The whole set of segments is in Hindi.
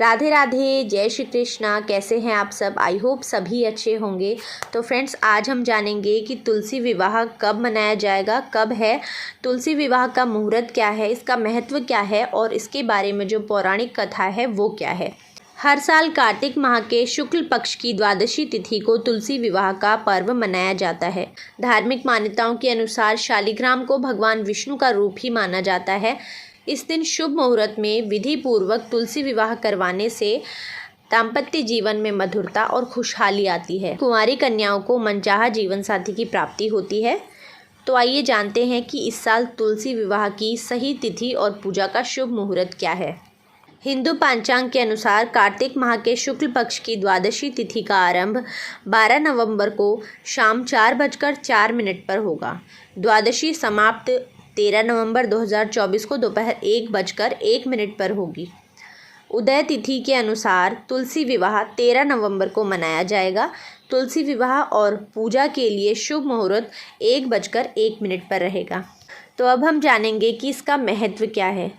राधे राधे, जय श्री कृष्णा। कैसे हैं आप सब? आई होप सभी अच्छे होंगे। तो फ्रेंड्स, आज हम जानेंगे कि तुलसी विवाह कब मनाया जाएगा, कब है, तुलसी विवाह का मुहूर्त क्या है, इसका महत्व क्या है और इसके बारे में जो पौराणिक कथा है वो क्या है। हर साल कार्तिक माह के शुक्ल पक्ष की द्वादशी तिथि को तुलसी विवाह का पर्व मनाया जाता है। धार्मिक मान्यताओं के अनुसार शालिग्राम को भगवान विष्णु का रूप ही माना जाता है। इस दिन शुभ मुहूर्त में विधि पूर्वक तुलसी विवाह करवाने से दाम्पत्य जीवन में मधुरता और खुशहाली आती है। कुंवारी कन्याओं को मनचाहा जीवन साथी की प्राप्ति होती है। तो आइए जानते हैं कि इस साल तुलसी विवाह की सही तिथि और पूजा का शुभ मुहूर्त क्या है। हिंदू पंचांग के अनुसार कार्तिक माह के शुक्ल पक्ष की द्वादशी तिथि का आरंभ 12 नवंबर को शाम 4:04 पर होगा। द्वादशी समाप्त 13 नवंबर 2024 को दोपहर 1:01 पर होगी। उदय तिथि के अनुसार तुलसी विवाह 13 नवंबर को मनाया जाएगा। तुलसी विवाह और पूजा के लिए शुभ मुहूर्त 1:01 पर रहेगा। तो अब हम जानेंगे कि इसका महत्व क्या है।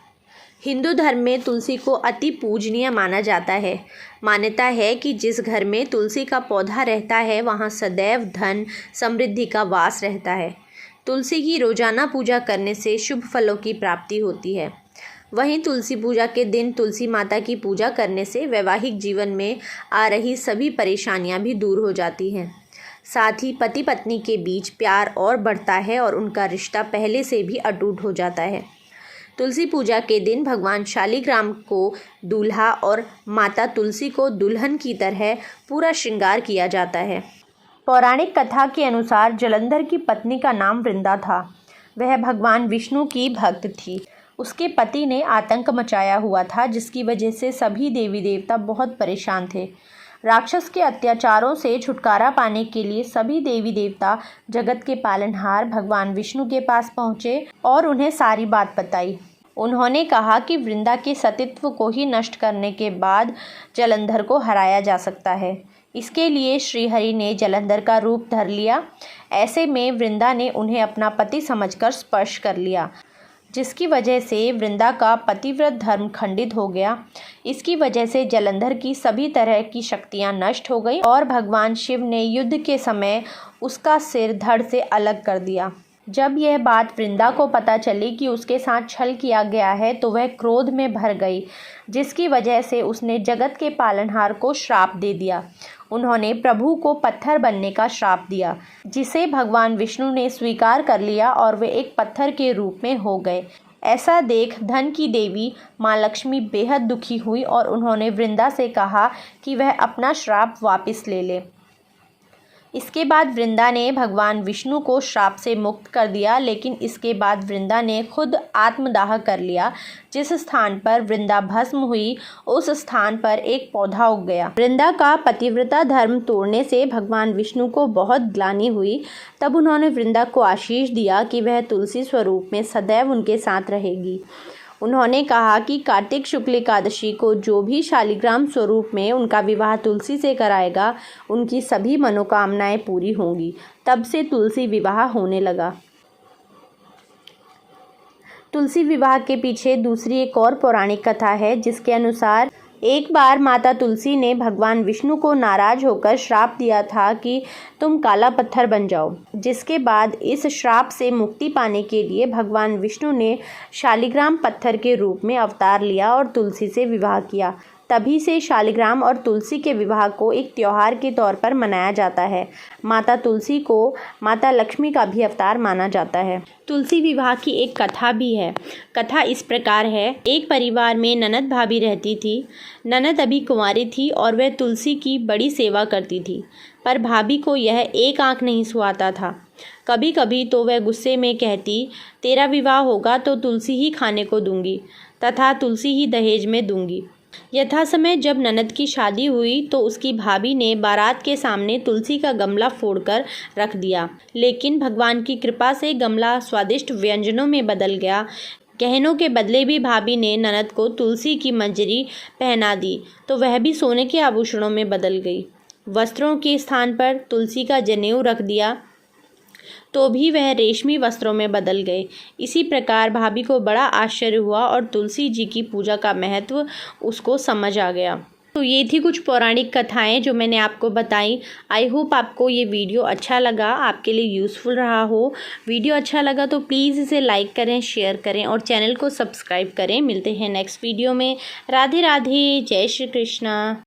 हिंदू धर्म में तुलसी को अति पूजनीय माना जाता है। मान्यता है कि जिस घर में तुलसी का पौधा रहता है वहाँ सदैव धन समृद्धि का वास रहता है। तुलसी की रोजाना पूजा करने से शुभ फलों की प्राप्ति होती है। वहीं तुलसी पूजा के दिन तुलसी माता की पूजा करने से वैवाहिक जीवन में आ रही सभी परेशानियां भी दूर हो जाती हैं। साथ ही पति पत्नी के बीच प्यार और बढ़ता है और उनका रिश्ता पहले से भी अटूट हो जाता है। तुलसी पूजा के दिन भगवान शालिग्राम को दूल्हा और माता तुलसी को दुल्हन की तरह पूरा श्रृंगार किया जाता है। पौराणिक कथा के अनुसार जलंधर की पत्नी का नाम वृंदा था। वह भगवान विष्णु की भक्त थी। उसके पति ने आतंक मचाया हुआ था, जिसकी वजह से सभी देवी देवता बहुत परेशान थे। राक्षस के अत्याचारों से छुटकारा पाने के लिए सभी देवी देवता जगत के पालनहार भगवान विष्णु के पास पहुँचे और उन्हें सारी बात बताई। उन्होंने कहा कि वृंदा के सतीत्व को ही नष्ट करने के बाद जलंधर को हराया जा सकता है। इसके लिए श्रीहरि ने जलंधर का रूप धर लिया। ऐसे में वृंदा ने उन्हें अपना पति समझकर स्पर्श कर लिया, जिसकी वजह से वृंदा का पतिव्रत धर्म खंडित हो गया। इसकी वजह से जलंधर की सभी तरह की शक्तियां नष्ट हो गई और भगवान शिव ने युद्ध के समय उसका सिर धड़ से अलग कर दिया। जब यह बात वृंदा को पता चली कि उसके साथ छल किया गया है तो वह क्रोध में भर गई, जिसकी वजह से उसने जगत के पालनहार को श्राप दे दिया। उन्होंने प्रभु को पत्थर बनने का श्राप दिया, जिसे भगवान विष्णु ने स्वीकार कर लिया और वे एक पत्थर के रूप में हो गए। ऐसा देख धन की देवी माँ लक्ष्मी बेहद दुखी हुई और उन्होंने वृंदा से कहा कि वह अपना श्राप वापस ले ले। इसके बाद वृंदा ने भगवान विष्णु को श्राप से मुक्त कर दिया, लेकिन इसके बाद वृंदा ने खुद आत्मदाह कर लिया। जिस स्थान पर वृंदा भस्म हुई उस स्थान पर एक पौधा उग गया। वृंदा का पतिव्रता धर्म तोड़ने से भगवान विष्णु को बहुत ग्लानि हुई। तब उन्होंने वृंदा को आशीष दिया कि वह तुलसी स्वरूप में सदैव उनके साथ रहेगी। उन्होंने कहा कि कार्तिक शुक्ल एकादशी को जो भी शालिग्राम स्वरूप में उनका विवाह तुलसी से कराएगा, उनकी सभी मनोकामनाएं पूरी होंगी। तब से तुलसी विवाह होने लगा। तुलसी विवाह के पीछे दूसरी एक और पौराणिक कथा है, जिसके अनुसार एक बार माता तुलसी ने भगवान विष्णु को नाराज होकर श्राप दिया था कि तुम काला पत्थर बन जाओ। जिसके बाद इस श्राप से मुक्ति पाने के लिए भगवान विष्णु ने शालिग्राम पत्थर के रूप में अवतार लिया और तुलसी से विवाह किया। तभी से शालिग्राम और तुलसी के विवाह को एक त्योहार के तौर पर मनाया जाता है। माता तुलसी को माता लक्ष्मी का भी अवतार माना जाता है। तुलसी विवाह की एक कथा भी है। कथा इस प्रकार है। एक परिवार में ननद भाभी रहती थी। ननद अभी कुंवारी थी और वह तुलसी की बड़ी सेवा करती थी, पर भाभी को यह एक आंख नहीं सुहाता था। कभी कभी तो वह गुस्से में कहती, तेरा विवाह होगा तो तुलसी ही खाने को दूंगी तथा तुलसी ही दहेज में दूंगी। यथा समय जब ननद की शादी हुई तो उसकी भाभी ने बारात के सामने तुलसी का गमला फोड़कर रख दिया, लेकिन भगवान की कृपा से गमला स्वादिष्ट व्यंजनों में बदल गया। गहनों के बदले भी भाभी ने ननद को तुलसी की मंजरी पहना दी तो वह भी सोने के आभूषणों में बदल गई। वस्त्रों के स्थान पर तुलसी का जनेऊ रख दिया तो भी वह रेशमी वस्त्रों में बदल गए। इसी प्रकार भाभी को बड़ा आश्चर्य हुआ और तुलसी जी की पूजा का महत्व उसको समझ आ गया। तो ये थी कुछ पौराणिक कथाएं जो मैंने आपको बताई। आई होप आपको ये वीडियो अच्छा लगा, आपके लिए यूज़फुल रहा हो। वीडियो अच्छा लगा तो प्लीज़ इसे लाइक करें, शेयर करें और चैनल को सब्सक्राइब करें। मिलते हैं नेक्स्ट वीडियो में। राधे राधे, जय श्री कृष्णा।